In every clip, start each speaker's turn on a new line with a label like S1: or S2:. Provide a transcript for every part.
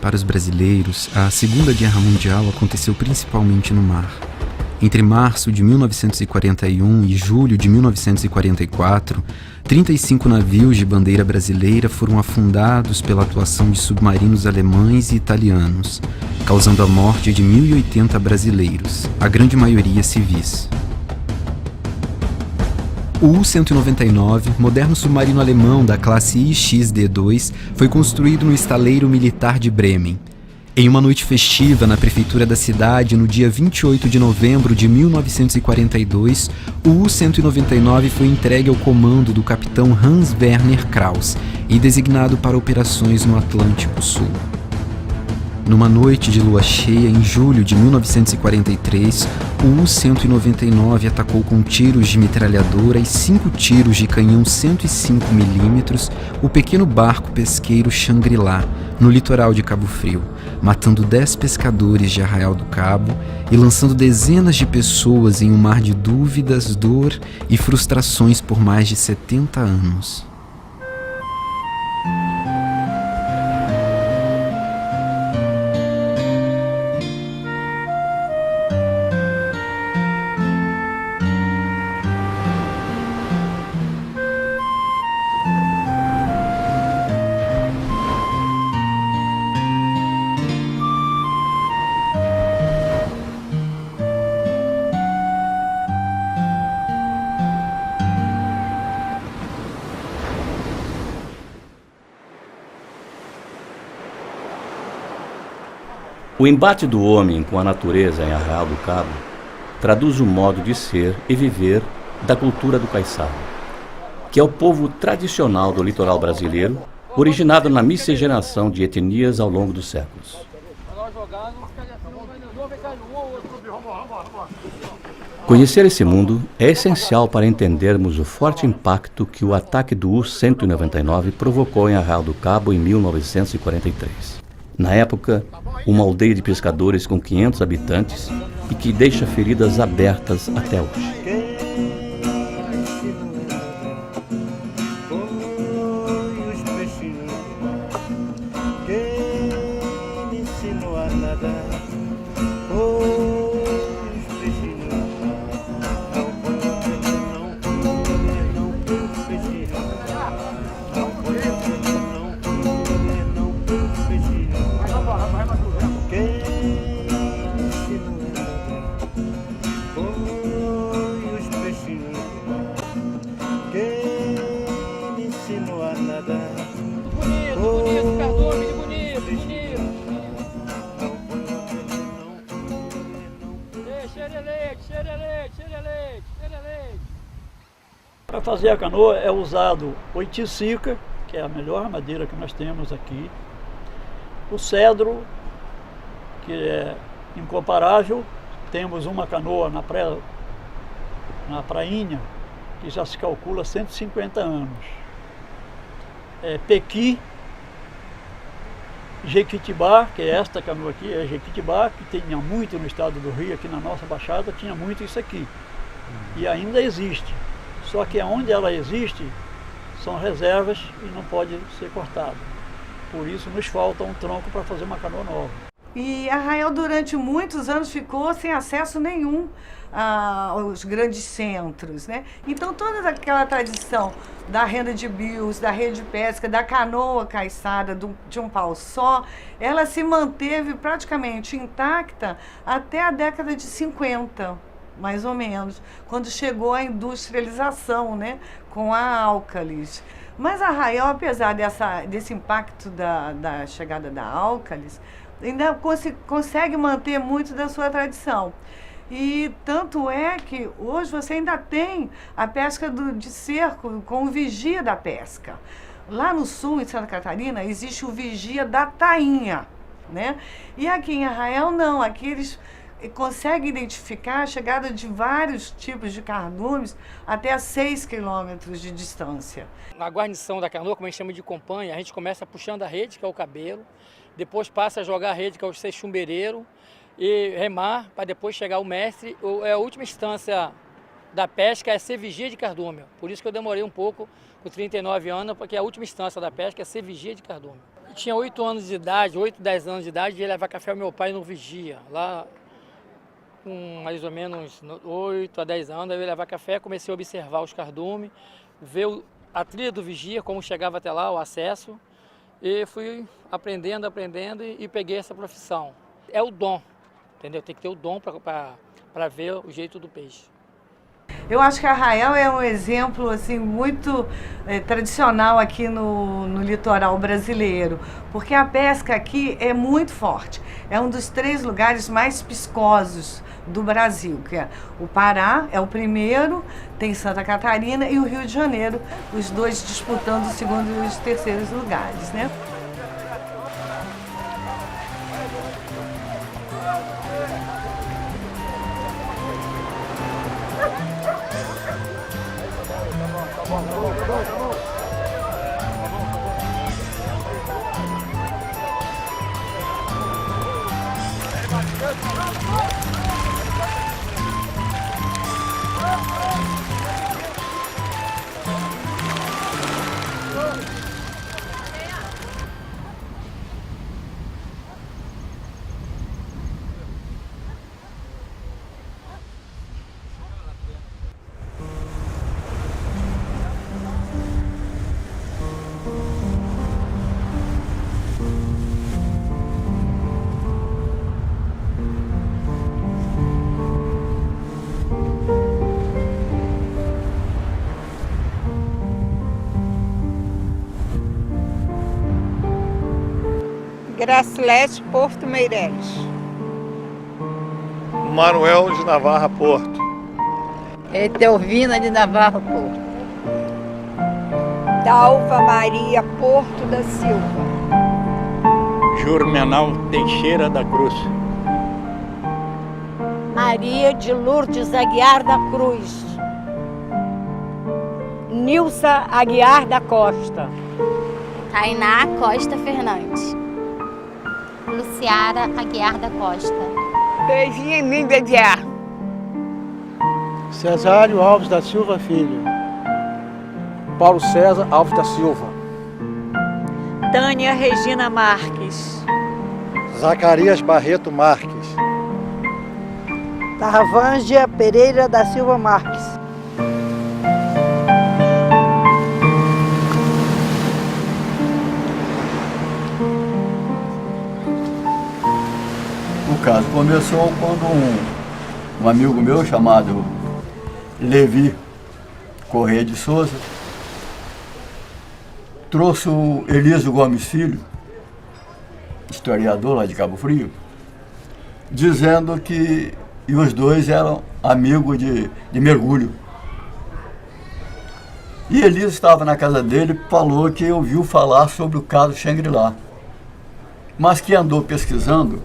S1: Para os brasileiros, a Segunda Guerra Mundial aconteceu principalmente no mar. Entre março de 1941 e julho de 1944, 35 navios de bandeira brasileira foram afundados pela atuação de submarinos alemães e italianos, causando a morte de 1.080 brasileiros, a grande maioria civis. O U-199, moderno submarino alemão da classe IX-D2, foi construído no estaleiro militar de Bremen. Em uma noite festiva na prefeitura da cidade, no dia 28 de novembro de 1942, o U-199 foi entregue ao comando do capitão Hans Werner Krauss e designado para operações no Atlântico Sul. Numa noite de lua cheia, em julho de 1943, o U-199 atacou com tiros de metralhadora e 5 tiros de canhão 105mm o pequeno barco pesqueiro Shangri-La, no litoral de Cabo Frio, matando 10 pescadores de Arraial do Cabo e lançando dezenas de pessoas em um mar de dúvidas, dor e frustrações por mais de 70 anos.
S2: O embate do homem com a natureza em Arraial do Cabo traduz o modo de ser e viver da cultura do caiçara, que é o povo tradicional do litoral brasileiro, originado na miscigenação de etnias ao longo dos séculos. Conhecer esse mundo é essencial para entendermos o forte impacto que o ataque do U-199 provocou em Arraial do Cabo em 1943. Na época, uma aldeia de pescadores com 500 habitantes e que deixa feridas abertas até hoje.
S3: Para fazer a canoa é usado oiticica, que é a melhor madeira que nós temos aqui, o cedro, que é incomparável. Temos uma canoa na prainha, que já se calcula 150 anos. Pequi, Jequitibá, que é esta canoa aqui, é Jequitibá, que tinha muito no estado do Rio, aqui na nossa baixada, tinha muito isso aqui. E ainda existe. Só que onde ela existe, são reservas e não pode ser cortado. Por isso nos falta um tronco para fazer uma canoa nova.
S4: E Arraial durante muitos anos ficou sem acesso nenhum aos grandes centros, né? Então toda aquela tradição da renda de bios, da rede de pesca, da canoa caiçara, de um pau só, ela se manteve praticamente intacta até a década de 50. Mais ou menos, quando chegou a industrialização, né, com a Álcalis. Mas Arraial, apesar desse impacto da chegada da Álcalis, ainda consegue manter muito da sua tradição. E tanto é que hoje você ainda tem a pesca de cerco com o vigia da pesca. Lá no sul, em Santa Catarina, existe o vigia da tainha, né? E aqui em Arraial não, aqui eles consegue identificar a chegada de vários tipos de cardumes até a 6 quilômetros de distância.
S5: Na guarnição da canoa, como a gente chama de companhia, a gente começa puxando a rede, que é o cabelo, depois passa a jogar a rede, que é o ser chumbereiro, e remar para depois chegar o mestre. A última instância da pesca é ser vigia de cardume. Por isso que eu demorei um pouco, com 39 anos, porque a última instância da pesca é ser vigia de cardume. Tinha 8 anos de idade, 8, 10 anos de idade, ia levar café ao meu pai no Vigia, lá com mais ou menos 8 a 10 anos, eu ia levar café, comecei a observar os cardumes, ver a trilha do Vigia, como chegava até lá, o acesso, e fui aprendendo e peguei essa profissão. É o dom, entendeu? Tem que ter o dom para ver o jeito do peixe.
S4: Eu acho que Arraial é um exemplo assim, muito tradicional aqui no litoral brasileiro, porque a pesca aqui é muito forte. É um dos 3 lugares mais piscosos do Brasil, que é o Pará, é o primeiro, tem Santa Catarina e o Rio de Janeiro, os 2 disputando os 2º e os 3º lugares, né?
S6: Gracilete Porto Meireles.
S7: Manuel de Navarra Porto.
S8: Etelvina de Navarra Porto.
S6: Dalva Maria Porto da Silva.
S9: Jurmenal Teixeira da Cruz.
S10: Maria de Lourdes Aguiar da Cruz. Nilsa Aguiar da Costa.
S11: Tainá Costa Fernandes. Luciara Aguiar da Costa.
S6: Beijinho em mim, Bebiar.
S12: Cesário Alves da Silva Filho.
S13: Paulo César Alves da Silva.
S10: Tânia Regina Marques.
S7: Zacarias Barreto Marques.
S14: Tarvângea Pereira da Silva Marques.
S15: O caso começou quando um amigo meu chamado Levi Correia de Souza trouxe o Elísio Gomes Filho, historiador lá de Cabo Frio, dizendo que os 2 eram amigos de mergulho. E Elísio estava na casa dele e falou que ouviu falar sobre o caso Shangri-La, mas que andou pesquisando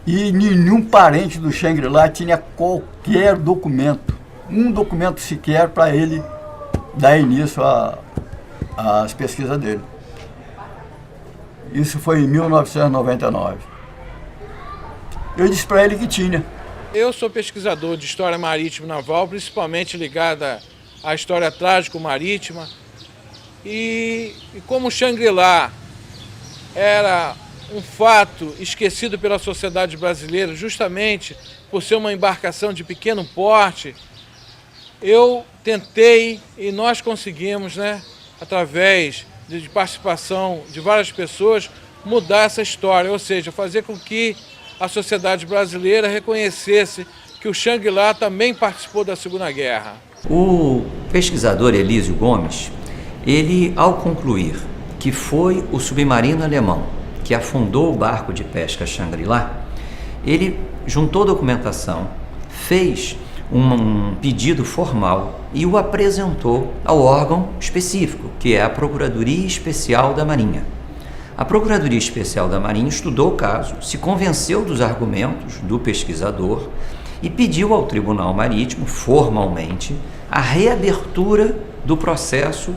S15: e nenhum parente do Shangri-La tinha qualquer documento, um documento sequer para ele dar início às pesquisas dele. Isso foi em 1999. Eu disse para ele que tinha.
S16: Eu sou pesquisador de história marítima e naval, principalmente ligada à história trágico-marítima. E como Shangri-La era um fato esquecido pela sociedade brasileira, justamente por ser uma embarcação de pequeno porte, eu tentei e nós conseguimos, através de participação de várias pessoas, mudar essa história, ou seja, fazer com que a sociedade brasileira reconhecesse que o Shangri-La também participou da Segunda Guerra.
S2: O pesquisador Elísio Gomes, ele, ao concluir que foi o submarino alemão que afundou o barco de pesca Shangri-La, ele juntou documentação, fez um pedido formal e o apresentou ao órgão específico, que é a Procuradoria Especial da Marinha. A Procuradoria Especial da Marinha estudou o caso, se convenceu dos argumentos do pesquisador e pediu ao Tribunal Marítimo, formalmente, a reabertura do processo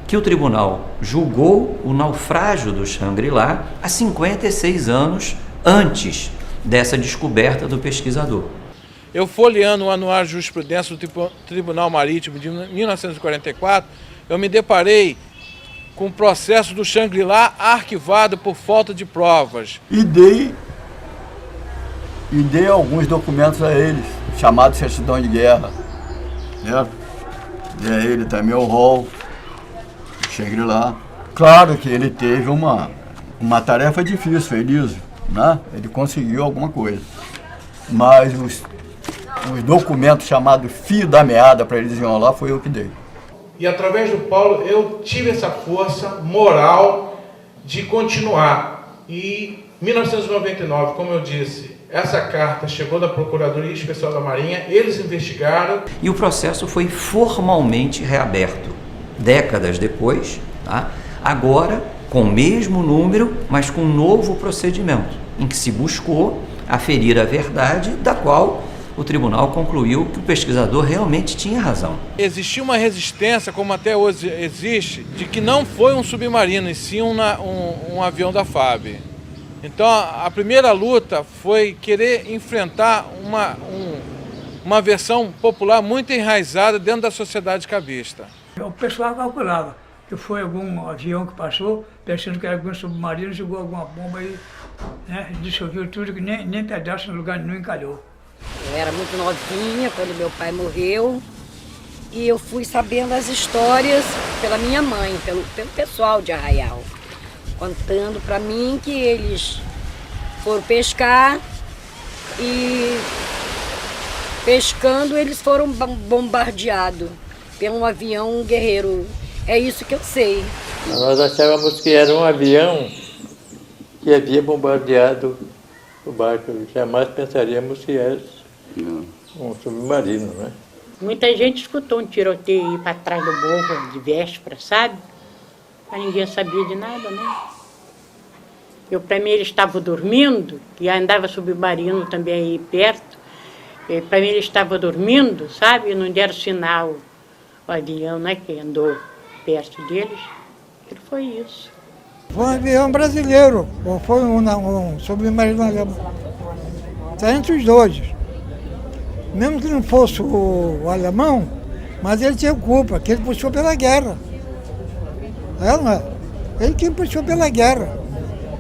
S2: que o tribunal julgou o naufrágio do Shangri-La há 56 anos antes dessa descoberta do pesquisador.
S16: Eu folheando o Anuário de Jurisprudência do Tribunal Marítimo de 1944, eu me deparei com o processo do Xangri-Lá arquivado por falta de provas.
S15: E dei alguns documentos a eles, chamados certidão de guerra. Certo? Dei a ele também o rol, Xangri-Lá. Claro que ele teve uma tarefa difícil, feliz, né? Ele conseguiu alguma coisa. Mas os documentos chamados fio da meada para eles enrolar foi eu que dei.
S16: E através do Paulo eu tive essa força moral de continuar. E em 1999, como eu disse, essa carta chegou da Procuradoria Especial da Marinha, eles investigaram.
S8: E o processo foi formalmente reaberto, décadas depois, tá? Agora com o mesmo número, mas com um novo procedimento, em que se buscou aferir a verdade, da qual o tribunal concluiu que o pesquisador realmente tinha razão.
S16: Existia uma resistência, como até hoje existe, de que não foi um submarino, e sim um avião da FAB. Então a primeira luta foi querer enfrentar uma versão popular muito enraizada dentro da sociedade cabista.
S17: O pessoal calculava que foi algum avião que passou, pensando que era algum submarino, jogou alguma bomba e, né, dissolveu tudo, que nem pedaço no lugar não encalhou.
S10: Eu era muito novinha quando meu pai morreu e eu fui sabendo as histórias pela minha mãe, pelo pessoal de Arraial, contando para mim que eles foram pescar e pescando eles foram bombardeados por um avião guerreiro. É isso que eu sei.
S9: Nós achávamos que era um avião que havia bombardeado o barco. Jamais pensaríamos que era um submarino, né?
S18: Muita gente escutou um tiroteio ir para trás do morro de véspera, sabe? Mas ninguém sabia de nada, né? Para mim, eles estavam dormindo, e andava submarino também aí perto. Para mim, eles estavam dormindo, sabe? E não deram sinal o avião, né, que andou perto deles. Aquilo foi isso.
S19: Foi um avião brasileiro, ou foi um submarino alemão. Está entre os dois. Mesmo que não fosse o alemão, mas ele tinha culpa, que ele puxou pela guerra. Não é? Ele que puxou pela guerra.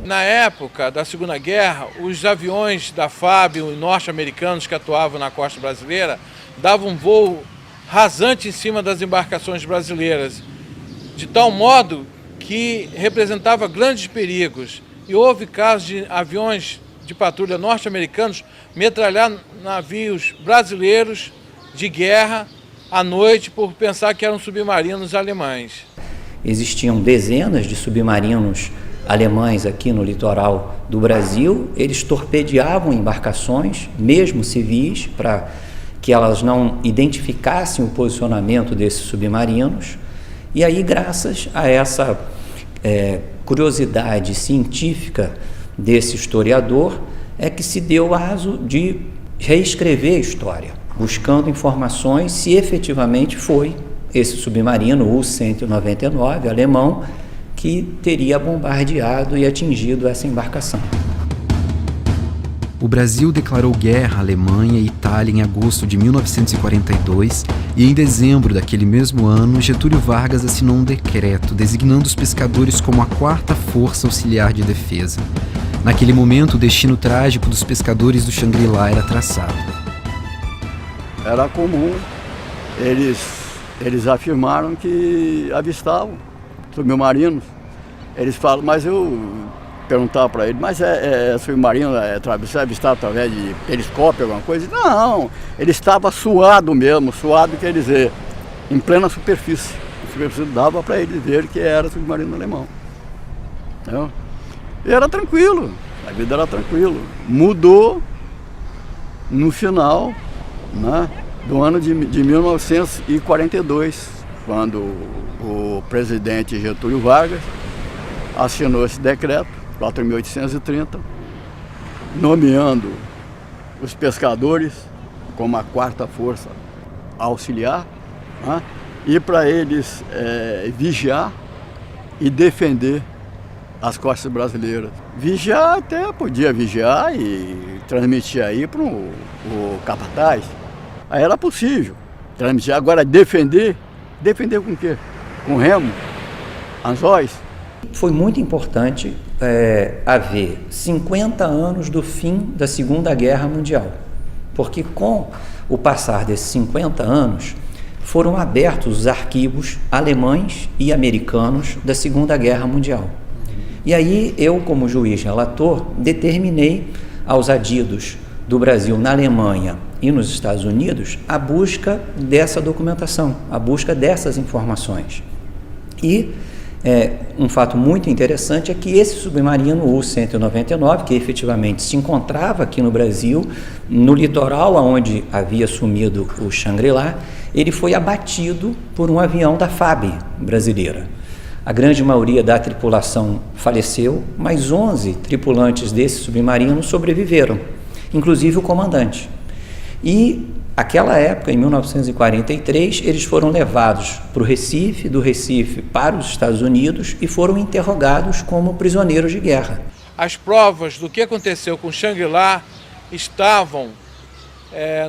S16: Na época da Segunda Guerra, os aviões da FAB, os norte-americanos que atuavam na costa brasileira, davam um voo rasante em cima das embarcações brasileiras, de tal modo que representava grandes perigos. E houve casos de aviões de patrulha norte-americanos metralhar navios brasileiros de guerra à noite por pensar que eram submarinos alemães.
S8: Existiam dezenas de submarinos alemães aqui no litoral do Brasil. Eles torpedeavam embarcações, mesmo civis, para que elas não identificassem o posicionamento desses submarinos. E aí, graças a essa curiosidade científica desse historiador, é que se deu o aso de reescrever a história, buscando informações se efetivamente foi esse submarino, o U-199, alemão, que teria bombardeado e atingido essa embarcação.
S1: O Brasil declarou guerra à Alemanha e Itália em agosto de 1942 e em dezembro daquele mesmo ano, Getúlio Vargas assinou um decreto designando os pescadores como a 4ª Força Auxiliar de Defesa. Naquele momento, o destino trágico dos pescadores do Xangri-Lá era traçado.
S15: Era comum, eles afirmaram que avistavam submarinos. Eles falam, mas eu perguntava para ele, mas é submarino, é avistado através de periscópio, alguma coisa? Não, ele estava suado mesmo, suado quer dizer, em plena superfície. A superfície dava para ele ver que era submarino alemão. Entendeu? E era tranquilo, a vida era tranquila. Mudou no final, né, do ano de 1942, quando o presidente Getúlio Vargas assinou esse decreto, 4.830, nomeando os pescadores como a 4ª Força Auxiliar, né, e para eles vigiar e defender as costas brasileiras. Vigiar até podia vigiar e transmitir aí para o capataz. Aí era possível transmitir. Agora defender com o quê? Com remo? anzóis.
S8: Foi muito importante haver 50 anos do fim da Segunda Guerra Mundial, porque com o passar desses 50 anos foram abertos os arquivos alemães e americanos da Segunda Guerra Mundial. E aí eu, como juiz relator, determinei aos adidos do Brasil na Alemanha e nos Estados Unidos a busca dessa documentação, a busca dessas informações. E um fato muito interessante é que esse submarino U-199, que efetivamente se encontrava aqui no Brasil, no litoral onde havia sumido o Shangri-La, ele foi abatido por um avião da FAB brasileira. A grande maioria da tripulação faleceu, mas 11 tripulantes desse submarino sobreviveram, inclusive o comandante. E naquela época, em 1943, eles foram levados para o Recife, do Recife para os Estados Unidos e foram interrogados como prisioneiros de guerra.
S16: As provas do que aconteceu com o Shangri-La estavam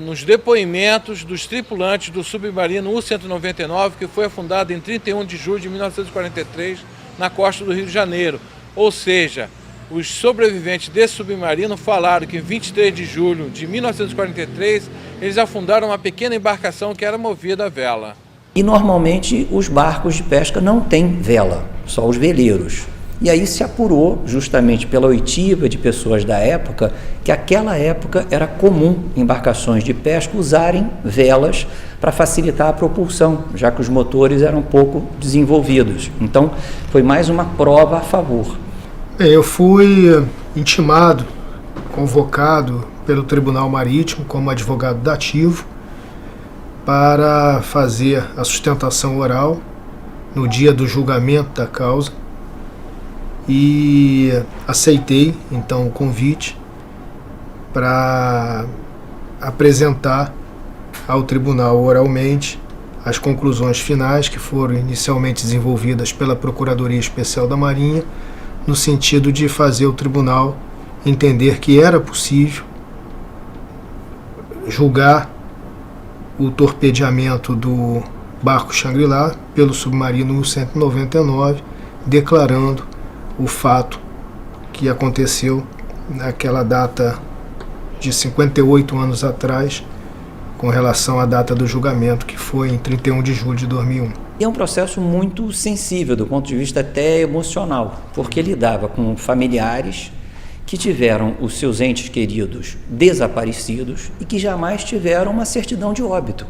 S16: nos depoimentos dos tripulantes do submarino U-199, que foi afundado em 31 de julho de 1943 na costa do Rio de Janeiro. Ou seja, os sobreviventes desse submarino falaram que em 23 de julho de 1943 eles afundaram uma pequena embarcação que era movida a vela.
S8: E normalmente os barcos de pesca não têm vela, só os veleiros. E aí se apurou, justamente pela oitiva de pessoas da época, que aquela época era comum embarcações de pesca usarem velas para facilitar a propulsão, já que os motores eram pouco desenvolvidos. Então foi mais uma prova a favor.
S20: Eu fui intimado, convocado pelo Tribunal Marítimo como advogado dativo para fazer a sustentação oral no dia do julgamento da causa e aceitei então o convite para apresentar ao tribunal oralmente as conclusões finais que foram inicialmente desenvolvidas pela Procuradoria Especial da Marinha, no sentido de fazer o tribunal entender que era possível julgar o torpedeamento do barco Shangri-La pelo submarino U-199, declarando o fato que aconteceu naquela data de 58 anos atrás, com relação à data do julgamento, que foi em 31 de julho de 2001.
S8: É um processo muito sensível do ponto de vista até emocional, porque lidava com familiares que tiveram os seus entes queridos desaparecidos e que jamais tiveram uma certidão de óbito.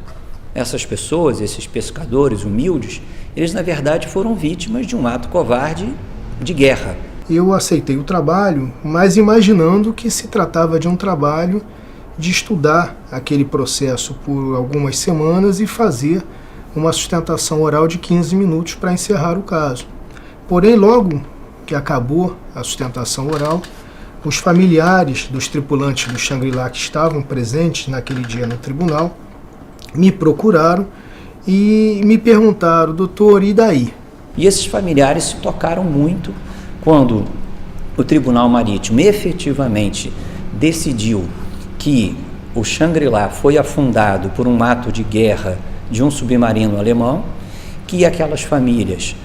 S8: Essas pessoas, esses pescadores humildes, eles na verdade foram vítimas de um ato covarde de guerra.
S20: Eu aceitei o trabalho, mas imaginando que se tratava de um trabalho de estudar aquele processo por algumas semanas e fazer uma sustentação oral de 15 minutos para encerrar o caso. Porém, logo que acabou a sustentação oral, os familiares dos tripulantes do Shangri-La que estavam presentes naquele dia no tribunal me procuraram e me perguntaram: doutor, e daí?
S8: E esses familiares se tocaram muito quando o Tribunal Marítimo efetivamente decidiu que o Shangri-La foi afundado por um ato de guerra de um submarino alemão, que aquelas famílias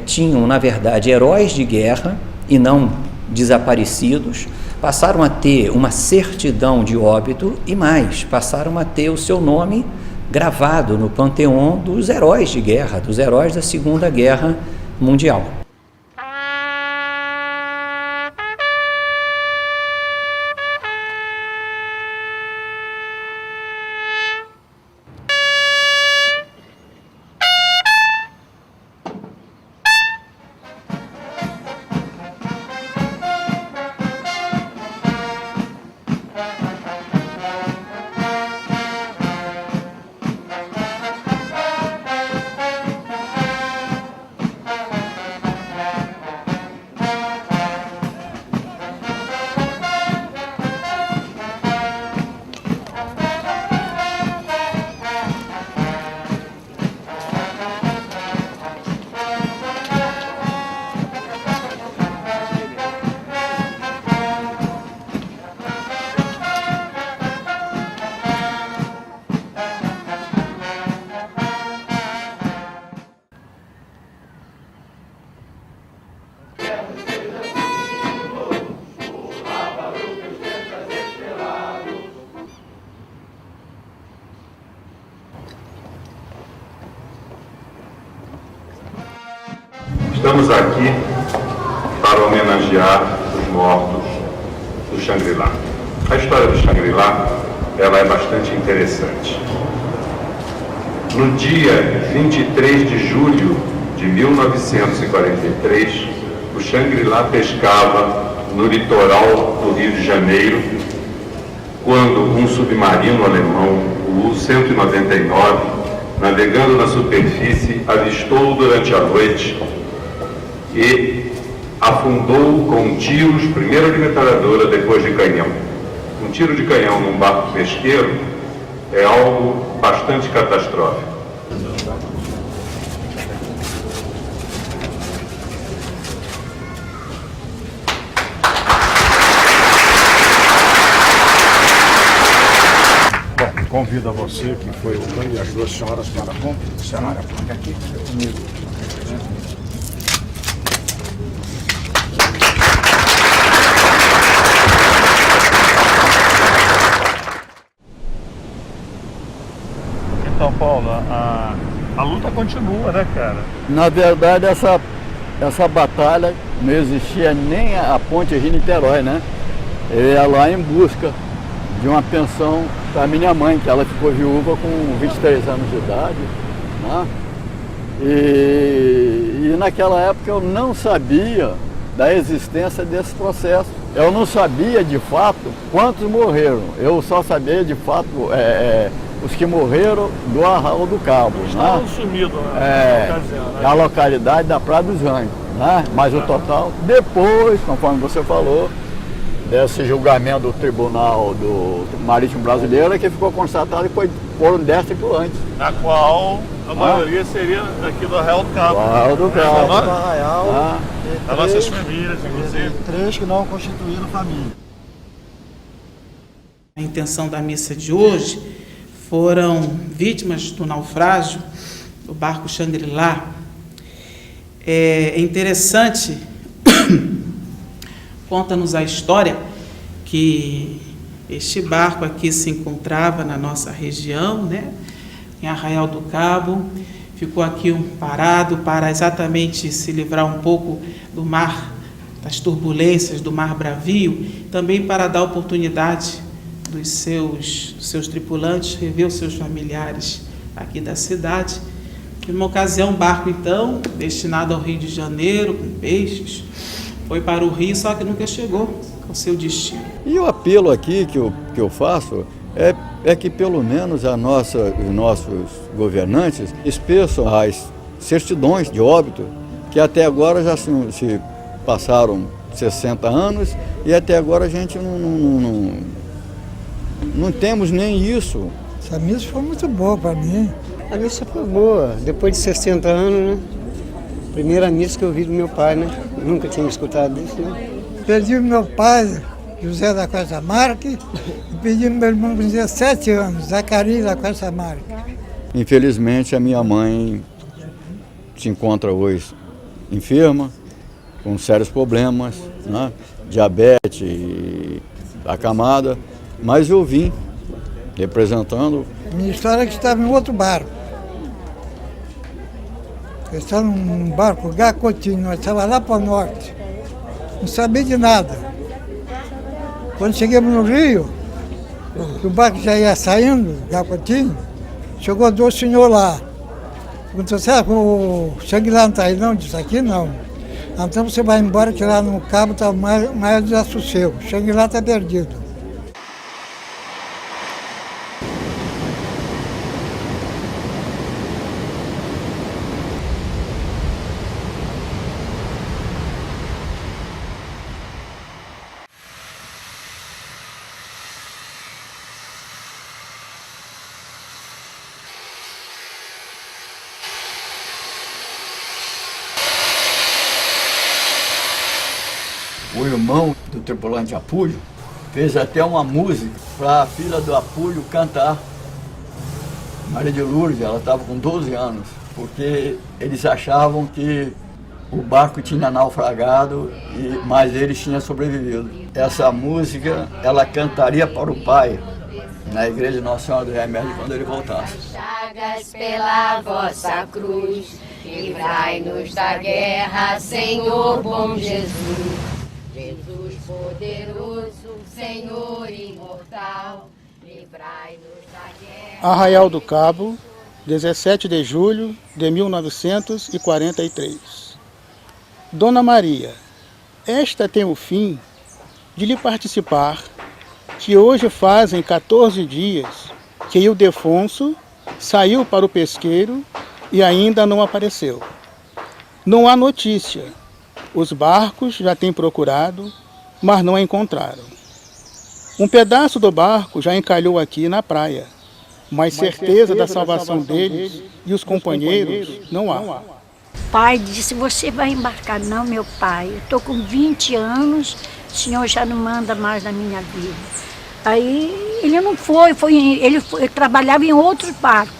S8: tinham, na verdade, heróis de guerra e não desaparecidos, passaram a ter uma certidão de óbito e mais, passaram a ter o seu nome gravado no panteão dos heróis de guerra, dos heróis da Segunda Guerra Mundial.
S21: Estamos aqui para homenagear os mortos do Xangri-Lá. A história do Xangri-Lá, ela é bastante interessante. No dia 23 de julho de 1943, o Xangri-Lá pescava no litoral do Rio de Janeiro, quando um submarino alemão, o U-199, navegando na superfície, avistou-o durante a noite e afundou com tiros, primeiro de metralhadora, depois de canhão. Um tiro de canhão num barco pesqueiro é algo bastante catastrófico.
S22: Bom, convido a você que foi o Tony e as duas senhoras para a senhora aqui comigo.
S7: Então, Paulo, a luta continua, né, cara?
S15: Na verdade, essa batalha não existia nem a ponte Rio-Niterói, né? Eu ia lá em busca de uma pensão para minha mãe, que ela ficou viúva com 23 anos de idade, né? E naquela época eu não sabia da existência desse processo. Eu não sabia, de fato, quantos morreram. Eu só sabia, de fato, os que morreram do Arraial do Cabo.
S7: Estavam sumidos na ocasião, né?
S15: A localidade da Praia dos Anjos, né? Mas o total, depois, conforme você falou, desse julgamento do Tribunal do Marítimo Brasileiro, é que ficou constatado que foram 10 tripulantes.
S7: Na qual a maioria seria daqui do Arraial do Cabo.
S15: Arraial do Cabo.
S7: Do Arraial, das nossas famílias, inclusive.
S12: 3 que não constituíram família.
S23: A intenção da missa de hoje foram vítimas do naufrágio do barco Xangri-Lá. É interessante, conta-nos a história que este barco aqui se encontrava na nossa região, né, em Arraial do Cabo, ficou aqui parado para exatamente se livrar um pouco do mar, das turbulências do mar bravio, também para dar oportunidade dos seus tripulantes rever os seus familiares aqui da cidade. Numa ocasião, um barco, então, destinado ao Rio de Janeiro, com peixes, foi para o Rio, só que nunca chegou ao seu destino.
S15: E o apelo aqui que eu faço é que, pelo menos, os nossos governantes espeçam as certidões de óbito, que até agora já se passaram 60 anos e até agora a gente não temos nem isso.
S19: Essa missa foi muito boa para mim.
S12: A missa foi boa, depois de 60 anos, né? Primeira missa que eu vi do meu pai, né? Nunca tinha escutado isso, né?
S19: Perdi meu pai, José da Costa Marques, e perdi meu irmão com 17 anos, Zacarias da Costa Marques.
S15: Infelizmente, a minha mãe se encontra hoje enferma, com sérios problemas, né? Diabetes acamada, mas eu vim representando.
S19: Minha história é que estava em outro barco. Eu estava num barco Gacotinho, nós estávamos lá para o norte. Não sabia de nada. Quando chegamos no Rio, o barco já ia saindo, Gacotinho, chegou 2 senhores lá. Perguntou, sabe, o Xangri-Lá não está aí não? Disse, aqui não. Então você vai embora que lá no cabo está mais desassossego. O Xangri-Lá está perdido.
S15: O irmão do tripulante Apúlio fez até uma música para a filha do Apúlio cantar. Maria de Lourdes, ela estava com 12 anos, porque eles achavam que o barco tinha naufragado, mas eles tinham sobrevivido. Essa música, ela cantaria para o pai, na igreja de Nossa Senhora do Remédio, quando ele voltasse.
S10: Chagas pela vossa cruz,
S3: Livrai-nos da guerra, Senhor bom Jesus. Jesus poderoso, Senhor imortal, livrai-nos da guerra.
S4: Arraial do Cabo, 17 de julho de 1943. Dona Maria, esta tem o fim de lhe participar, que hoje fazem 14 dias que Ildefonso saiu para o pesqueiro e ainda não apareceu. Não há notícia. Os barcos já têm procurado, mas não a encontraram. Um pedaço do barco já encalhou aqui na praia, mas certeza da salvação deles e os companheiros não há.
S5: Pai disse, você vai embarcar? Não, meu pai, eu estou com 20 anos, o senhor já não manda mais na minha vida. Aí ele não foi, ele trabalhava em outro barco,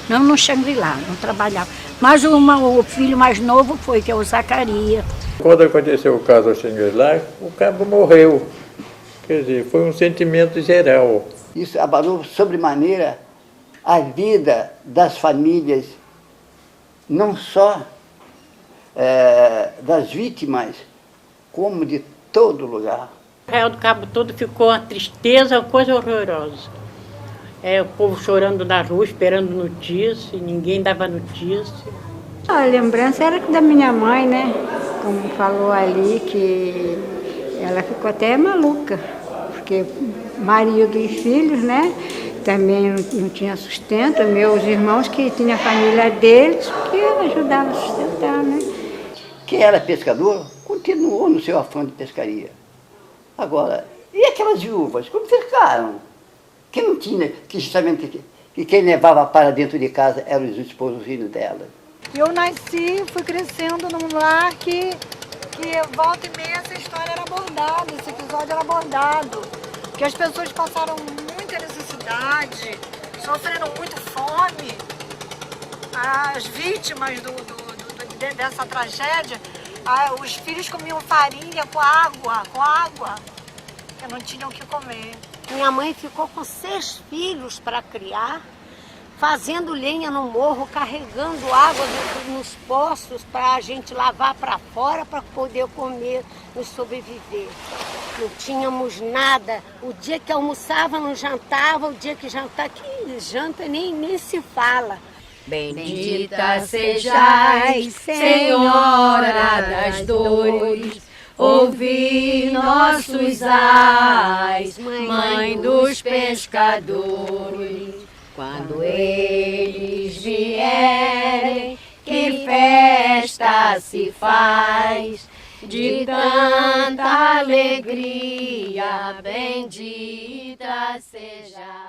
S5: não no Xangri-Lá, não trabalhava. Mas o filho mais novo foi, que é o Zacarias.
S9: Quando aconteceu o caso ao Xangri-Lá, o cabo morreu. Quer dizer, foi um sentimento geral.
S24: Isso abalou sobremaneira a vida das famílias, não só das vítimas, como de todo lugar.
S18: O Arraial do Cabo todo ficou uma tristeza, uma coisa horrorosa. O povo chorando na rua, esperando notícia, ninguém dava notícia.
S25: A lembrança era da minha mãe, né? Como falou ali, que ela ficou até maluca, porque marido e filhos, né? Também não tinha sustento. Meus irmãos, que tinham a família deles, que ajudavam a sustentar, né?
S24: Quem era pescador, continuou no seu afã de pescaria. Agora, e aquelas viúvas, como ficaram? Que não tinha, que justamente que quem levava para dentro de casa eram os esposinhos dela.
S26: Eu nasci, fui crescendo num lar que volta e meia essa história era abordada, esse episódio era abordado. Que as pessoas passaram muita necessidade, sofreram muito fome. As vítimas dessa tragédia, os filhos comiam farinha com água, que não tinham o que comer.
S5: Minha mãe ficou com 6 filhos para criar, fazendo lenha no morro, carregando água nos poços para a gente lavar para fora para poder comer e sobreviver. Não tínhamos nada. O dia que almoçava não jantava, o dia que jantava, que janta nem se fala.
S3: Bendita sejais, Senhora das dores, ouvi nossos ais, Mãe dos pescadores. Quando eles vierem, que festa se faz, de tanta alegria, bendita sejais.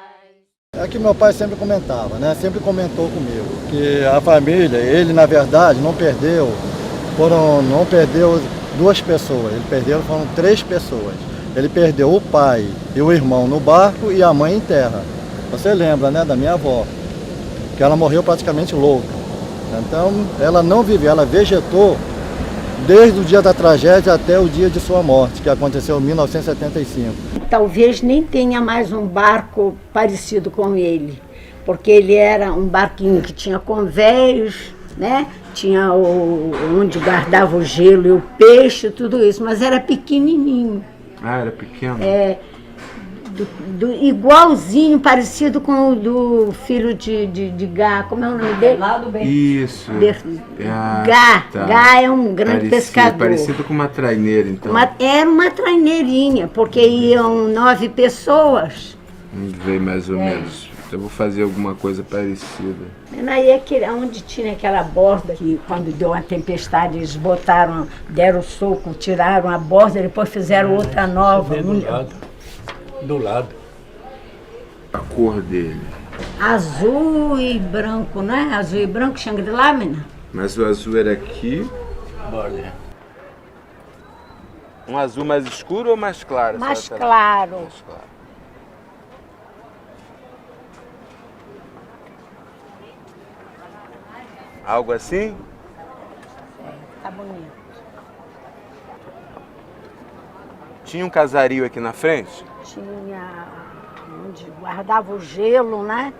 S27: É que meu pai sempre comentava, né? Sempre comentou comigo, que a família, ele na verdade não perdeu 2 pessoas, foram 3 pessoas. Ele perdeu o pai e o irmão no barco e a mãe em terra. Você lembra, né, da minha avó, que ela morreu praticamente louca. Então, ela não viveu, ela vegetou desde o dia da tragédia até o dia de sua morte, que aconteceu em 1975.
S5: Talvez nem tenha mais um barco parecido com ele, porque ele era um barquinho que tinha conveios, né? Tinha onde guardava o gelo e o peixe, tudo isso, mas era pequenininho.
S28: Ah, era pequeno?
S5: Igualzinho, parecido com o do filho de Gá, como é o nome dele?
S28: Isso.
S5: Gá,
S28: tá.
S5: Gá é um grande pescador.
S28: Parecido com uma traineira, então.
S5: Era uma traineirinha, porque iam 9 pessoas.
S28: Vamos ver mais ou menos. Eu vou fazer alguma coisa parecida.
S5: Aí onde tinha aquela borda, que quando deu uma tempestade, eles deram o soco, tiraram a borda, depois fizeram outra nova.
S28: Do lado. A cor dele.
S5: Azul e branco, né? Azul e branco, Xangri-Lá, menina?
S28: Mas o azul era aqui. Um azul mais escuro ou mais claro?
S5: Mais claro.
S28: Mais claro. Algo assim?
S5: Tá bonito.
S28: Tinha um casario aqui na frente?
S5: Tinha onde guardava o gelo, né?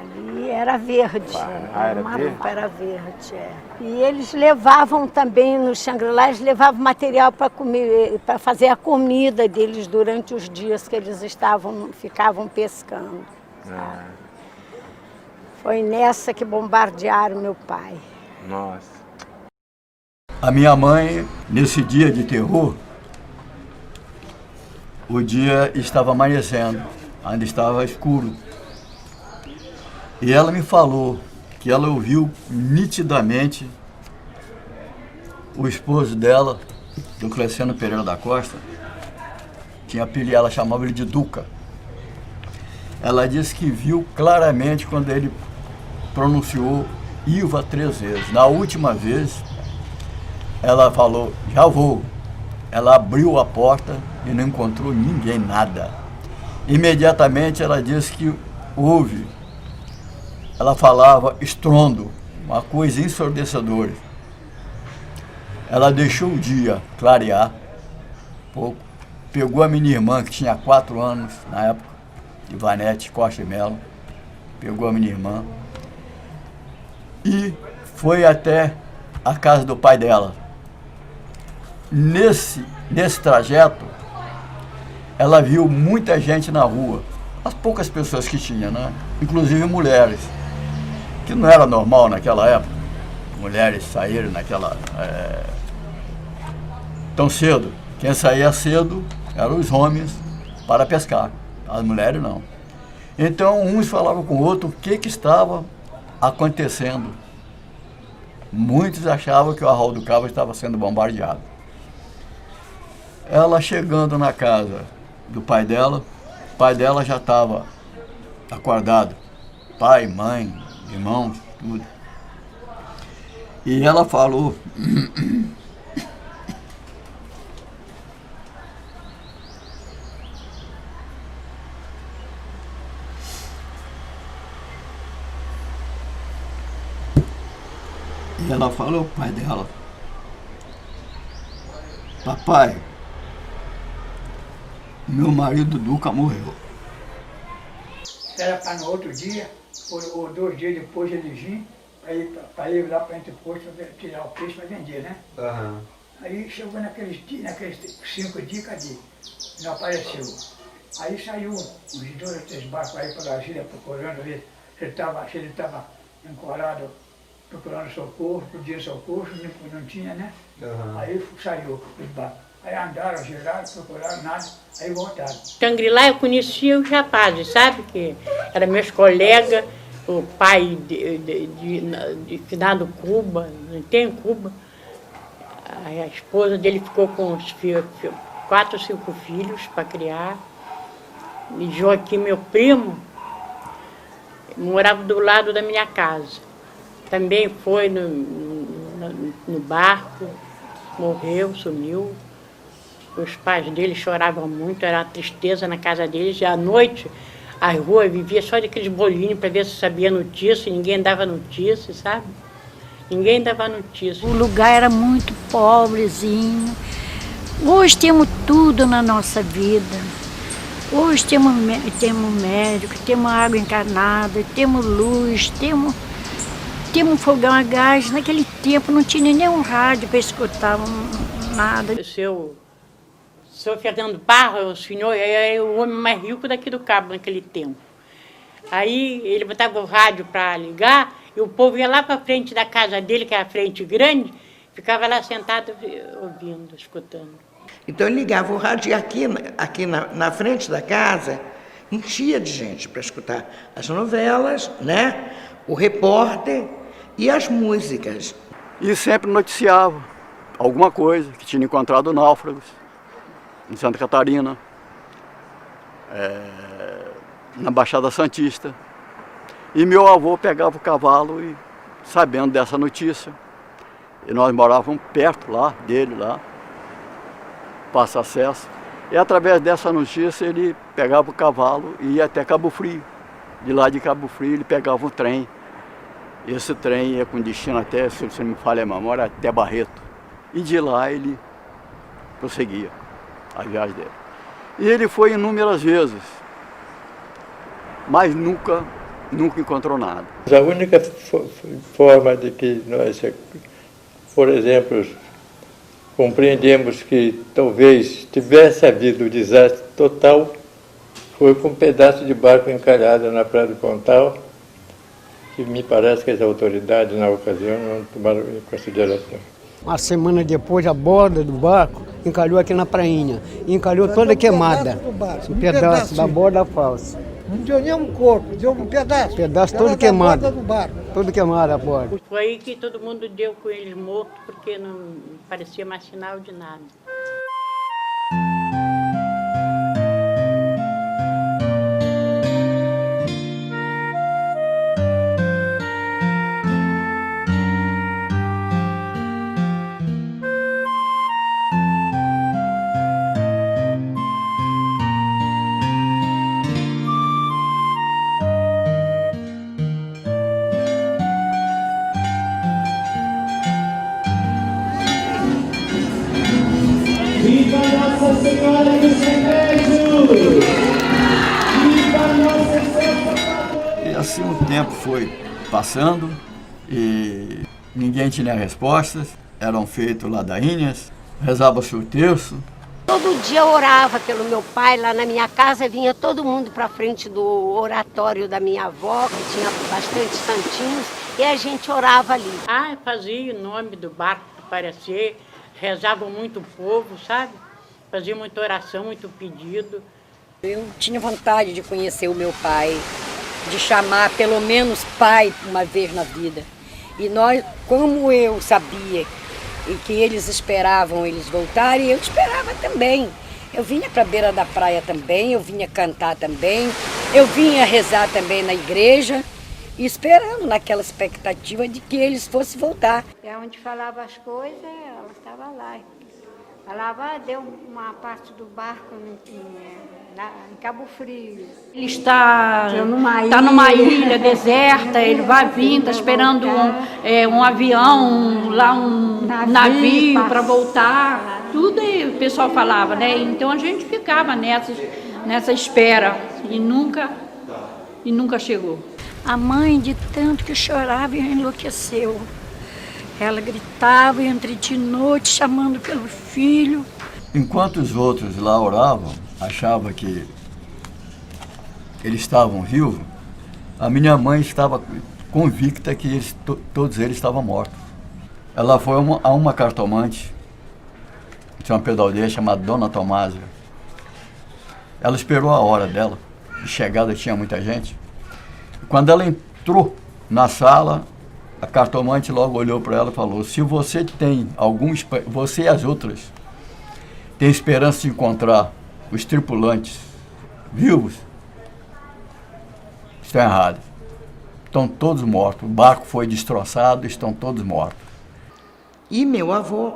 S5: Ali era verde.
S1: Era
S5: Marupa
S1: verde?
S5: era verde, é. E eles levavam também no Xangri-Lá, eles levavam material para comer, para fazer a comida deles durante os dias que eles ficavam pescando. Foi nessa que bombardearam meu pai.
S1: Nossa.
S15: A minha mãe, nesse dia de terror, o dia estava amanhecendo, ainda estava escuro. E ela me falou que ela ouviu nitidamente o esposo dela, do Cleciano Pereira da Costa, tinha apelido, ela chamava ele de Duca. Ela disse que viu claramente quando ele pronunciou Iva 3 vezes. Na última vez, ela falou, já vou. Ela abriu a porta e não encontrou ninguém, nada. Imediatamente ela disse que houve, ela falava estrondo, uma coisa ensurdecedora. Ela deixou o dia clarear, pouco, pegou a minha irmã, que tinha 4 anos na época, Ivanete Costa e Melo, pegou a minha irmã e foi até a casa do pai dela. Nesse trajeto, ela viu muita gente na rua, as poucas pessoas que tinha, né? Inclusive mulheres, que não era normal naquela época, mulheres saírem tão cedo. Quem saía cedo eram os homens para pescar, as mulheres não. Então uns falavam com o outro o que estava acontecendo. Muitos achavam que o Arraial do Cabo estava sendo bombardeado. Ela chegando na casa do pai dela, o pai dela já estava acordado, pai, mãe, irmãos, tudo. E ela falou, ao pai dela, papai, meu marido Duca morreu.
S2: Era para no outro dia, ou 2 dias depois eles vinham, para ir lá para entre posto para tirar o peixe para vender, né?
S1: Uhum.
S2: Aí chegou naqueles 5 dias, cadê? Não apareceu. Aí saiu uns 2 ou 3 barcos aí para Brasília procurando ver se ele estava ancorado, procurando socorro, pedindo socorro, não tinha, né?
S1: Uhum.
S2: Aí saiu os barcos. Aí andaram, giraram, procuraram, nada, aí voltaram.
S18: Xangri-Lá eu conhecia os rapazes, sabe? Que eram meus colegas, o pai de finado Cuba, não tem Cuba. A esposa dele ficou com os 4 ou 5 filhos para criar. E Joaquim, meu primo, morava do lado da minha casa. Também foi no barco, morreu, sumiu. Os pais dele choravam muito, era uma tristeza na casa deles. E à noite, a rua vivia só daqueles bolinhos para ver se sabia notícia, ninguém dava notícia, sabe? Ninguém dava notícia.
S6: O lugar era muito pobrezinho. Hoje temos tudo na nossa vida. Hoje temos médico, temos água encanada, temos luz, temos fogão a gás. Naquele tempo não tinha nem um rádio para escutar nada.
S18: O senhor Fernando Parra, o senhor, era o homem mais rico daqui do Cabo naquele tempo. Aí ele botava o rádio para ligar e o povo ia lá para frente da casa dele, que era a frente grande, ficava lá sentado ouvindo, escutando.
S11: Então ele ligava o rádio e aqui na frente da casa enchia de gente para escutar as novelas, né? O repórter e as músicas.
S27: E sempre noticiava alguma coisa, que tinha encontrado náufragos em Santa Catarina, na Baixada Santista. E meu avô pegava o cavalo e, sabendo dessa notícia, e nós morávamos perto lá, dele lá, Passa Acesso, e através dessa notícia ele pegava o cavalo e ia até Cabo Frio. De lá de Cabo Frio ele pegava um trem. Esse trem ia com destino até, se você não me falha a memória, até Barreto. E de lá ele prosseguia a viagem dele. E ele foi inúmeras vezes, mas nunca
S15: nunca encontrou nada.
S9: A única forma de que nós, por exemplo, compreendemos que talvez tivesse havido o desastre total foi com um pedaço de barco encalhado na Praia do Pontal, que me parece que as autoridades na ocasião não tomaram em consideração.
S12: Uma semana depois, a borda do barco encalhou aqui na prainha. E encalhou toda queimada. Um pedaço da borda falsa.
S19: Não deu nem um corpo, deu um pedaço.
S12: Pedaço todo queimado. Todo queimado a borda.
S18: Foi aí que todo mundo deu com eles mortos, porque não parecia mais sinal de nada.
S1: Viva Nossa Senhora dos Remédios! Viva Nossa Senhora!
S15: E assim o tempo foi passando e ninguém tinha respostas, eram feitas ladainhas, rezava-se o terço.
S5: Todo dia eu orava pelo meu pai, lá na minha casa vinha todo mundo para frente do oratório da minha avó, que tinha bastante santinhos, e a gente orava ali.
S18: Ah, fazia o nome do barco aparecer, rezavam muito o povo, sabe? Fazia muita oração, muito pedido.
S10: Eu tinha vontade de conhecer o meu pai, de chamar pelo menos pai uma vez na vida. E nós, como eu sabia e que eles esperavam eles voltarem, eu esperava também. Eu vinha para a beira da praia também, eu vinha cantar também, eu vinha rezar também na igreja, esperando naquela expectativa de que eles fossem voltar.
S25: É onde falava as coisas, ela estava lá. Falava, deu uma parte do barco em Cabo Frio.
S6: Ele está numa ilha deserta, ele vai vir, está esperando um avião, lá um navio para voltar. Tudo aí o pessoal falava, né? Então a gente ficava nessa espera e nunca chegou. A mãe, de tanto que chorava, enlouqueceu. Ela gritava entre dia e noite, chamando pelo filho.
S15: Enquanto os outros lá oravam, achavam que eles estavam vivos, a minha mãe estava convicta que todos eles estavam mortos. Ela foi a uma cartomante, tinha uma pedaldeira chamada Dona Tomásia. Ela esperou a hora dela, de chegada tinha muita gente. Quando ela entrou na sala, a cartomante logo olhou para ela e falou: se você tem você e as outras têm esperança de encontrar os tripulantes vivos, estão errados. Estão todos mortos. O barco foi destroçado, estão todos mortos.
S11: E meu avô,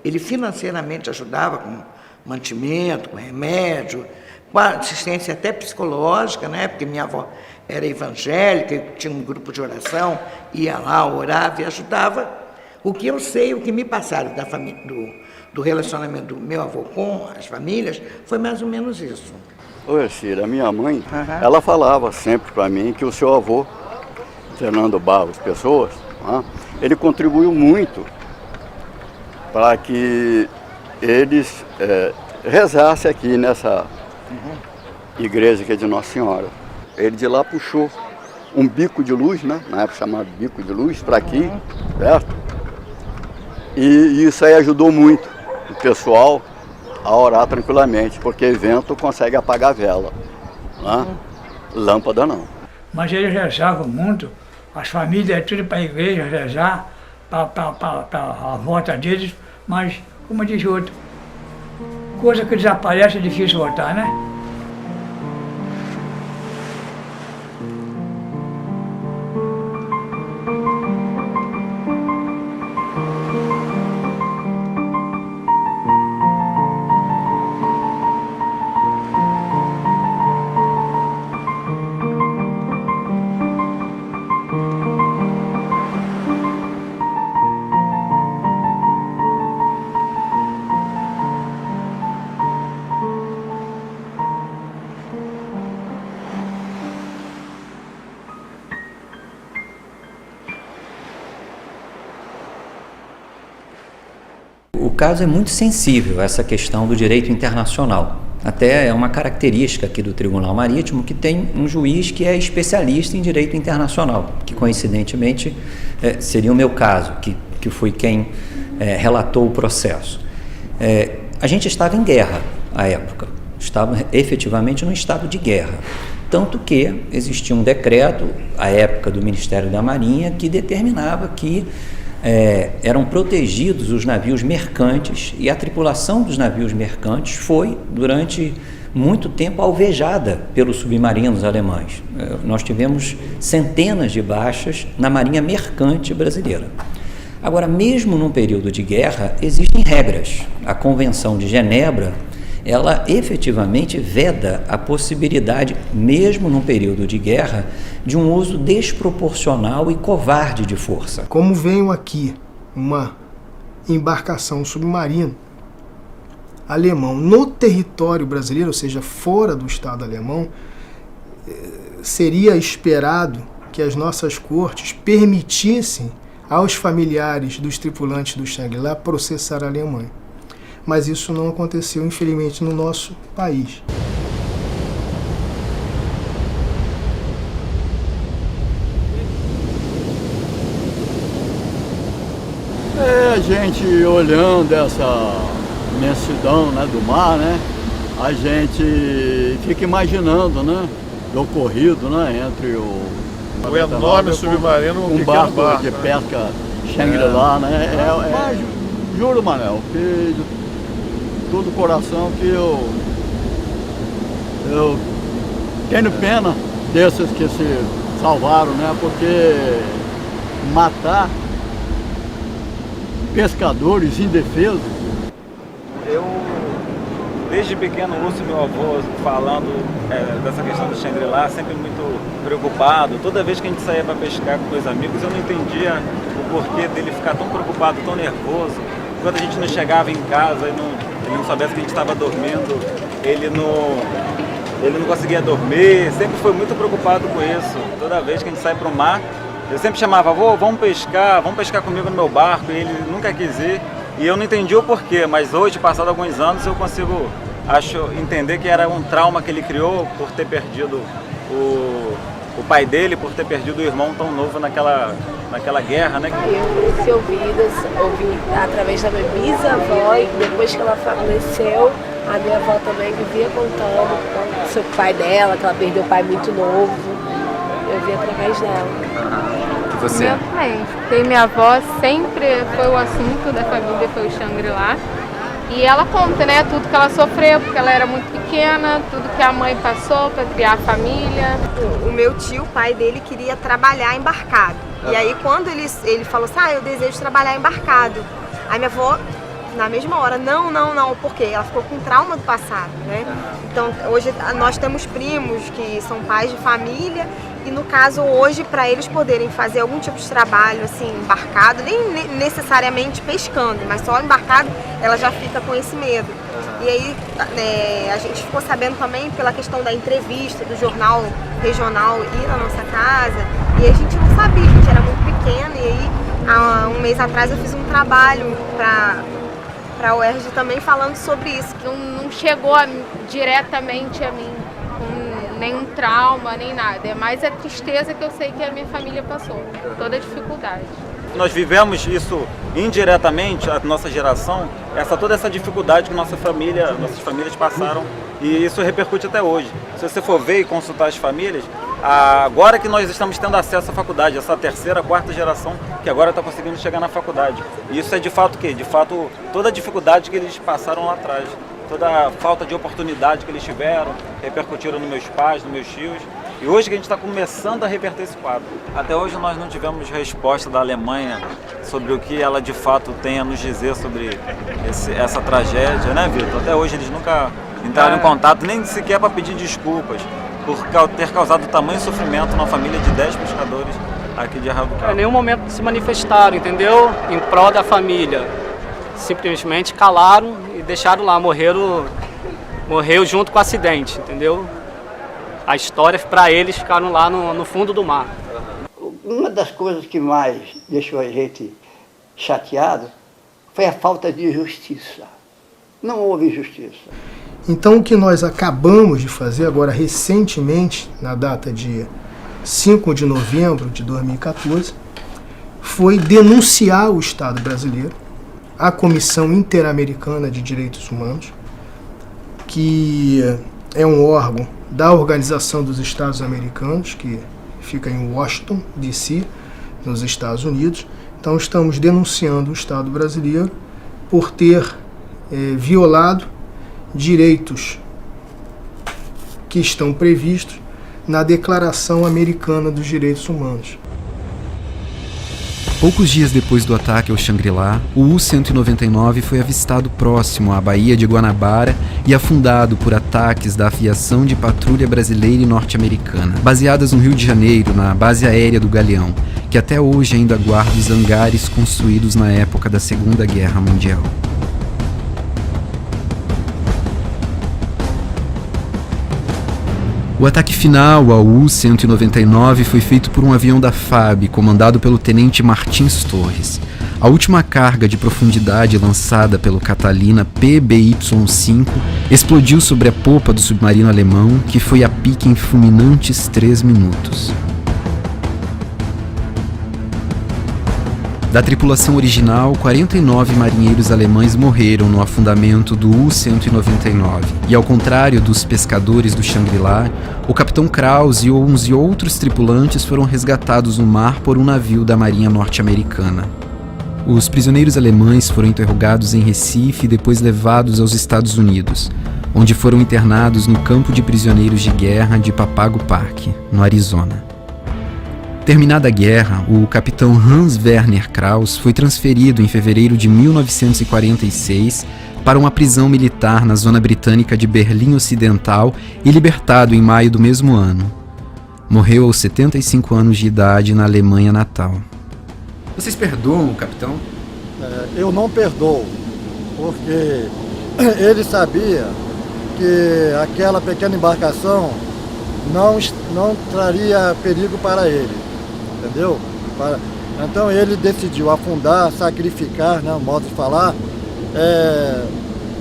S11: ele financeiramente ajudava com mantimento, com remédio, com assistência até psicológica, né? Porque minha avó era evangélica, tinha um grupo de oração, ia lá, orava e ajudava. O que eu sei, o que me passaram da família, do relacionamento do meu avô com as famílias, foi mais ou menos isso.
S15: Oi, Cira, a minha mãe, ela falava sempre para mim que o seu avô, Fernando Barros Pessoas, ele contribuiu muito para que eles rezassem aqui nessa igreja que é de Nossa Senhora. Ele de lá puxou um bico de luz, né? Na época chamado bico de luz, para aqui, certo? E isso aí ajudou muito o pessoal a orar tranquilamente, porque vento consegue apagar a vela, né? Lâmpada não.
S2: Mas eles rezavam muito, as famílias tudo para a igreja rezar, para a volta deles, mas, como diz o outro, coisa que desaparece é difícil voltar, né?
S8: o caso é muito sensível, essa questão do direito internacional. Até é uma característica aqui do Tribunal Marítimo que tem um juiz que é especialista em direito internacional, que coincidentemente seria o meu caso, que fui quem relatou o processo. A gente estava em guerra à época, estava efetivamente num estado de guerra, tanto que existia um decreto, à época do Ministério da Marinha, que determinava que eram protegidos os navios mercantes, e a tripulação dos navios mercantes foi, durante muito tempo, alvejada pelos submarinos alemães. Nós tivemos centenas de baixas na Marinha Mercante brasileira. Agora, mesmo num período de guerra, existem regras. A Convenção de Genebra, ela efetivamente veda a possibilidade, mesmo num período de guerra, de um uso desproporcional e covarde de força.
S13: Como veio aqui uma embarcação submarina alemão no território brasileiro, ou seja, fora do Estado alemão, seria esperado que as nossas cortes permitissem aos familiares dos tripulantes do Shangri-La processar a Alemanha. Mas isso não aconteceu, infelizmente, no nosso país.
S15: A gente olhando essa imensidão, né, do mar, né, a gente fica imaginando, né, do ocorrido, né, entre o
S7: enorme submarino e
S15: um barco de pesca Shangri-La, né? Mas juro, Manel, que de todo o coração que eu tenho pena desses que se salvaram, né? Porque matar pescadores indefesos.
S14: Eu, desde pequeno, ouço meu avô falando dessa questão do Shangri-La, sempre muito preocupado. Toda vez que a gente saía para pescar com meus amigos, eu não entendia o porquê dele ficar tão preocupado, tão nervoso. Quando a gente não chegava em casa, ele não soubesse que a gente estava dormindo, ele não conseguia dormir, sempre foi muito preocupado com isso. Toda vez que a gente sai para o mar, eu sempre chamava, avô, vamos pescar comigo no meu barco, e ele nunca quis ir. E eu não entendi o porquê, mas hoje, passado alguns anos, eu consigo, entender que era um trauma que ele criou por ter perdido o pai dele, por ter perdido o irmão tão novo naquela guerra, né?
S3: Eu cresci ouvi através da minha bisavó, e depois que ela faleceu, a minha avó também vivia contando sobre o pai dela, que ela perdeu o pai muito novo. Eu vi através dela.
S8: Você?
S16: Meu pai, porque minha avó sempre foi o assunto da família, foi o Shangri-La. E ela conta, né, tudo que ela sofreu, porque ela era muito pequena, tudo que a mãe passou para criar a família.
S17: O meu tio, o pai dele, queria trabalhar embarcado. E aí quando ele falou assim, eu desejo trabalhar embarcado. Aí minha avó, na mesma hora, não, por quê? Ela ficou com trauma do passado, né? Então hoje nós temos primos que são pais de família, e no caso hoje, para eles poderem fazer algum tipo de trabalho assim, embarcado, nem necessariamente pescando, mas só embarcado, ela já fica com esse medo. E aí a gente ficou sabendo também pela questão da entrevista do jornal regional ir na nossa casa, e a gente não sabia, a gente era muito pequena, e aí há um mês atrás eu fiz um trabalho para a UERJ também falando sobre isso.
S16: Não chegou diretamente a mim com nenhum trauma, nem nada. É mais a tristeza que eu sei que a minha família passou, toda a dificuldade.
S14: Nós vivemos isso indiretamente, a nossa geração, toda essa dificuldade que nossas famílias passaram, e isso repercute até hoje. Se você for ver e consultar as famílias, agora que nós estamos tendo acesso à faculdade, essa terceira, quarta geração que agora está conseguindo chegar na faculdade. E isso é de fato o quê? De fato, toda a dificuldade que eles passaram lá atrás, toda a falta de oportunidade que eles tiveram, repercutiram nos meus pais, nos meus tios. E hoje que a gente está começando a reverter esse quadro. Até hoje nós não tivemos resposta da Alemanha sobre o que ela de fato tem a nos dizer sobre essa tragédia, né, Vitor? Até hoje eles nunca entraram em contato, nem sequer para pedir desculpas por ter causado tamanho sofrimento na família de 10 pescadores aqui de Arraial do Cabo.
S20: Em nenhum momento se manifestaram, entendeu? Em prol da família. Simplesmente calaram e deixaram lá, morreu junto com o acidente, entendeu? A história para eles ficaram lá no fundo do mar.
S24: Uma das coisas que mais deixou a gente chateado foi a falta de justiça. Não houve justiça.
S13: Então, o que nós acabamos de fazer agora recentemente, na data de 5 de novembro de 2014, foi denunciar o Estado brasileiro, a Comissão Interamericana de Direitos Humanos, que é um órgão da Organização dos Estados Americanos, que fica em Washington, D.C., nos Estados Unidos. Então, estamos denunciando o Estado brasileiro por ter violado direitos que estão previstos na Declaração Americana dos Direitos Humanos.
S4: Poucos dias depois do ataque ao Xangri-Lá, o U-199 foi avistado próximo à Baía de Guanabara e afundado por ataques da aviação de patrulha brasileira e norte-americana, baseadas no Rio de Janeiro, na base aérea do Galeão, que até hoje ainda guarda os hangares construídos na época da Segunda Guerra Mundial. O ataque final ao U-199 foi feito por um avião da FAB, comandado pelo tenente Martins Torres. A última carga de profundidade lançada pelo Catalina PBY-5 explodiu sobre a popa do submarino alemão, que foi a pique em fulminantes 3 minutos. Da tripulação original, 49 marinheiros alemães morreram no afundamento do U-199. E ao contrário dos pescadores do Xangri-Lá, o capitão Krause e 11 outros tripulantes foram resgatados no mar por um navio da Marinha Norte-Americana. Os prisioneiros alemães foram interrogados em Recife e depois levados aos Estados Unidos, onde foram internados no campo de prisioneiros de guerra de Papago Park, no Arizona. Terminada a guerra, o capitão Hans Werner Krause foi transferido em fevereiro de 1946 para uma prisão militar na zona britânica de Berlim Ocidental e libertado em maio do mesmo ano. Morreu aos 75 anos de idade na Alemanha natal. Vocês perdoam o capitão?
S9: Eu não perdoo, porque ele sabia que aquela pequena embarcação não traria perigo para ele. Entendeu? Então ele decidiu afundar, sacrificar, né, modo de falar,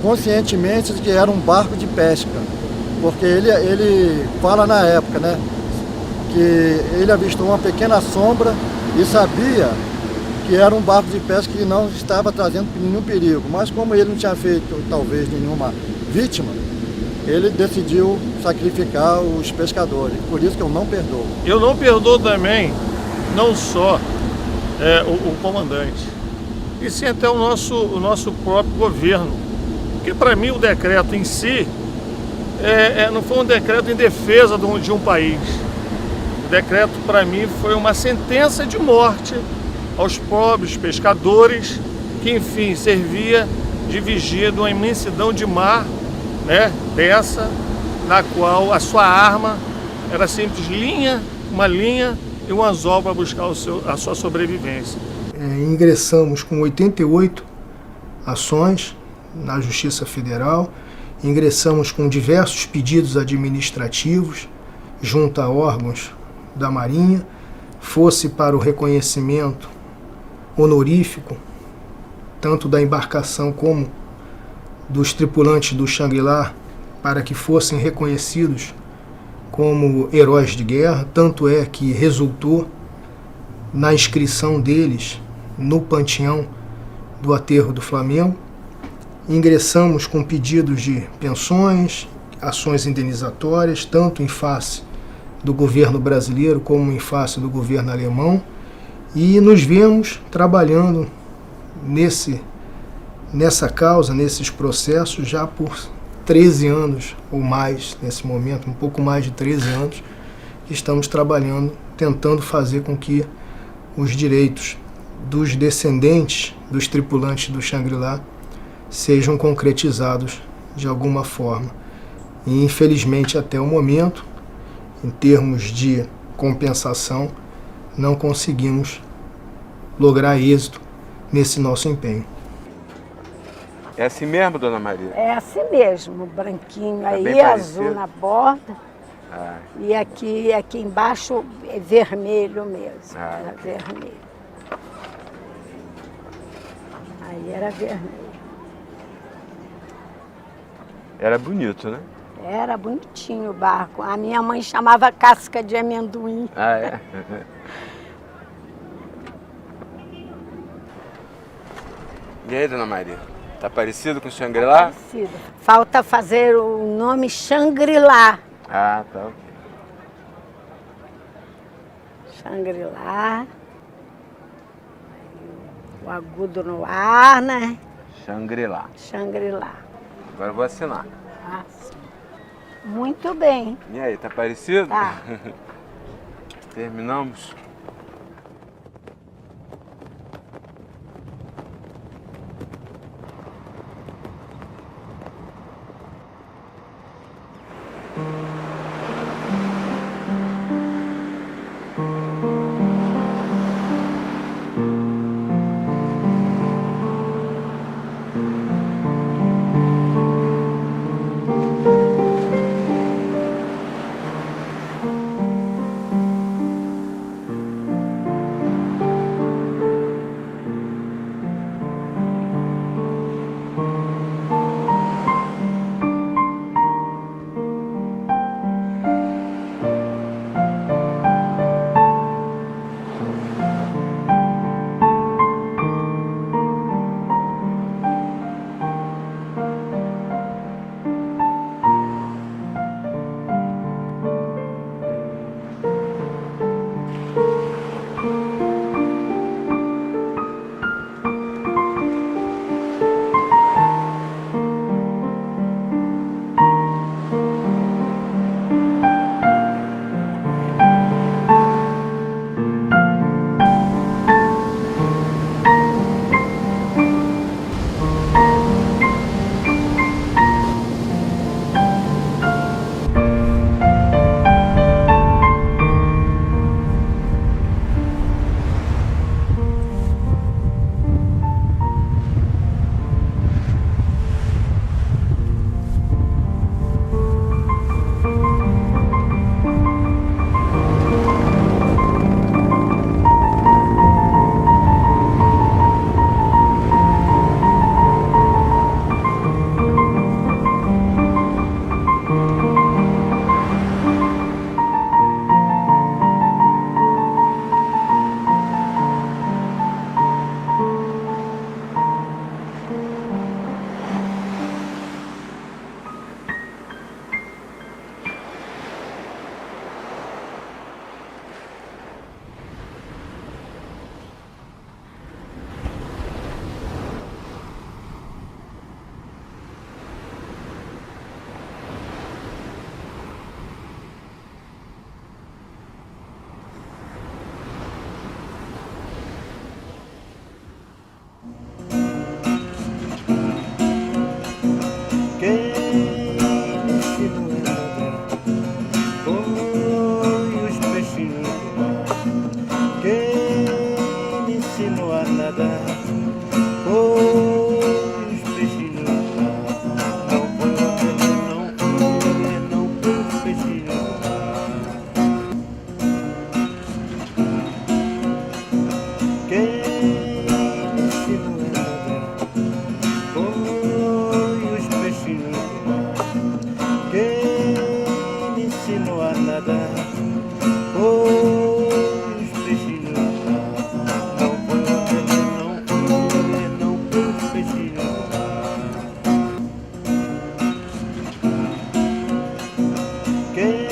S9: conscientemente de que era um barco de pesca. Porque ele fala na época, né, que ele avistou uma pequena sombra e sabia que era um barco de pesca que não estava trazendo nenhum perigo. Mas como ele não tinha feito, talvez, nenhuma vítima, ele decidiu sacrificar os pescadores. Por isso que eu não perdoo.
S7: Eu não perdoo também, não só o comandante, e sim até o nosso próprio governo. Porque para mim o decreto em si não foi um decreto em defesa de um país. O decreto para mim foi uma sentença de morte aos pobres pescadores que, enfim, servia de vigia de uma imensidão de mar, né, dessa, na qual a sua arma era simples uma linha e um anzol para buscar a sua sobrevivência.
S13: Ingressamos com 88 ações na Justiça Federal, ingressamos com diversos pedidos administrativos junto a órgãos da Marinha, fosse para o reconhecimento honorífico, tanto da embarcação como dos tripulantes do Xangri-Lá, para que fossem reconhecidos como heróis de guerra. Tanto é que resultou na inscrição deles no panteão do Aterro do Flamengo. Ingressamos com pedidos de pensões, ações indenizatórias, tanto em face do governo brasileiro como em face do governo alemão, e nos vemos trabalhando nessa causa, nesses processos, já por 13 anos ou mais, nesse momento, um pouco mais de 13 anos, que estamos trabalhando, tentando fazer com que os direitos dos descendentes dos tripulantes do Xangri-Lá sejam concretizados de alguma forma. E infelizmente até o momento, em termos de compensação, não conseguimos lograr êxito nesse nosso empenho.
S21: É assim mesmo, dona Maria?
S5: É assim mesmo, branquinho aí,
S21: bem
S5: azul
S21: parecido.
S5: na borda. E aqui embaixo é vermelho mesmo, vermelho. Aí era vermelho.
S21: Era bonito, né?
S5: Era bonitinho o barco. A minha mãe chamava casca de amendoim.
S21: Ah, é? E aí, dona Maria? Tá parecido com o Shangri-La?
S5: Parecido. Falta fazer o nome Shangri-La.
S21: Ah, tá ok.
S5: Shangri-La. O agudo no ar, né?
S21: Shangri-La.
S5: Shangri-La.
S21: Agora eu vou assinar.
S5: Ah, sim. Muito bem.
S21: E aí, tá parecido?
S5: Tá.
S21: Terminamos?
S1: Que